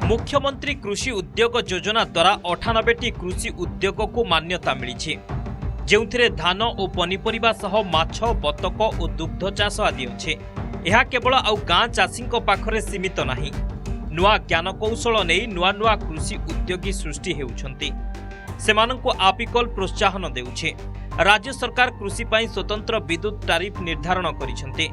मुख्यमंत्री कृषि उद्योग योजना द्वारा 98टी कृषि उद्योग को मान्यता मिली जो धान और पनीपरिबा सह माछ बतक और दुग्ध चाष आदि अच्छे। यह केवल आउ गाँ चाषी पाखरे सीमित नहीं। नुआ ज्ञान कौशल नहीं नुआ नुआ कृषि उद्योगी सृष्टि हेउछंती। सेमानंकु आपिकल प्रोत्साहन देउछे। राज्य सरकार कृषि पाई स्वतंत्र विद्युत टारिफ निर्धारण करिसंती,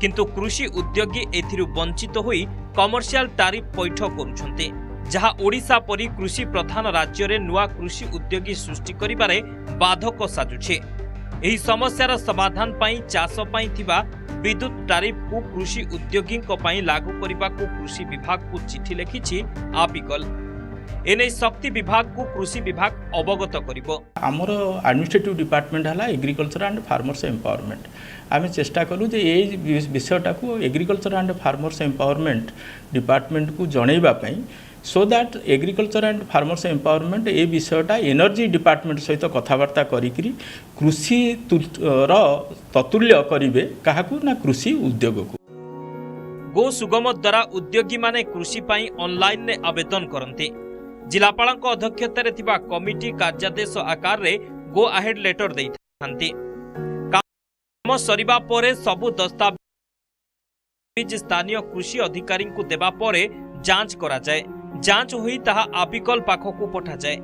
किंतु कृषि उद्योगी एथिरु वंचित होई कमर्शियल टारिफ पैठ करुछंती, जहा ओडिशा परी कृषि प्रधान राज्य रे नुआ कृषि उद्योगी सृष्टि करिबारे बाधक साजुछे। एही समस्यार समाधान पाई चाष पाई थिबा विद्युत टारिफ को कृषि उद्योगी पाई लागू करने को कृषि विभाग को चिठी लिखिछि आपिकल। एने शक्ति विभाग को कृषि विभाग अवगत करिबो। आमर एडमिनिस्ट्रेटिव डिपार्टमेंट हला एग्रीकल्चर एंड फार्मर्स एम्पावरमेंट। आम चेष्टा कलु जे ये विषयटा को agriculture and farmers empowerment department को जनइबा पई, so that agriculture and farmers empowerment ए विषयटा एनर्जी डिपार्टमेंट सहित कथबार्ता करिकरी कृषि ततुल्य करिवे काहाकू ना कृषि उद्योग को। गो सुगम द्वारा उद्योगी माने कृषि पाई ऑनलाइन ने आवेदन करंते। जिलापालक अध्यक्षतार थिबा कमिटी कार्यादेश आकार रे गो अहेड लेटर देइथांती। काम सरिबा परे सबु दस्तावेज स्थानीय कृषि अधिकारी को देबा परे जांच करा जाए। जांच होई ताहा आपिकल पाखकू पठा जाए।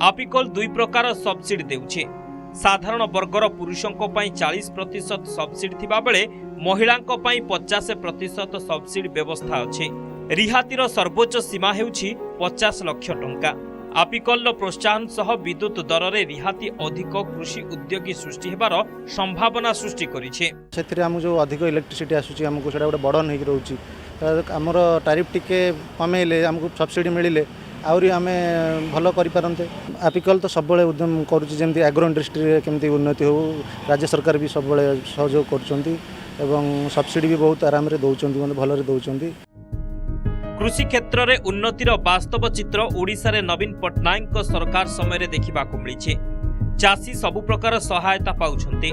आपिकल दुई प्रकार सब्सिडी देउछे। साधारण वर्गर पुरुषों पाई 40% सब्सिडी थिबा बेले महिलांको पाई 50% सब्सिडी व्यवस्था अछि। रिहातीर सर्वोच्च सीमा हेउछि 50 लाख टंका। आपिकल प्रोत्साहन सह विद्युत दर रे रिहाती अधिक कृषि उद्योगी सृष्टि हेबार संभावना सृष्टि करिछे। सेथिरे हम जो अधिक इलेक्ट्रिसिटी आसुछि हमको सेटा गोटे बडन हेकि रहउछि। हमर टारिफ टिके कमेले हमको सब्सिडी मिलिले आउरी आमे भलो करि पारंते। आपिकल तो सब उद्यम करूछि जेमति एग्रो इंडस्ट्री केमति उन्नति हो। राज्य सरकार भी सब सहयोग करछंती एवं सब्सिडी भी बहुत आराम रे दउछंती, मतलब भलो रे दउछंती। कृषि क्षेत्र रे उन्नतिर वास्तव चित्र ओडिशा रे नवीन पटनायक सरकार समय रे देखिबा को मिलिछे। चाषी सबु प्रकार सहायता पाउछंती।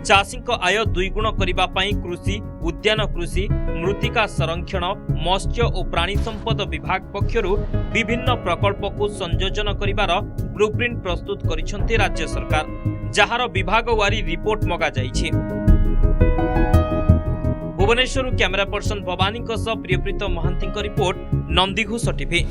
चाषी को आय द्विगुण करिबा पई कृषि, उद्यान कृषि, मृत्तिका संरक्षण, मत्स्य और प्राणी संपद विभाग पक्षरु विभिन्न प्रकल्प को संयोजन करिबार ब्लूप्रिंट प्रस्तुत करिसंती राज्य सरकार, जहार विभाग वारी रिपोर्ट मगा जाइछे। भुवनेश्वर कैमरा पर्सन भवानी सह प्रियप्रीत महांती रिपोर्ट, नंदीघोष टीवी।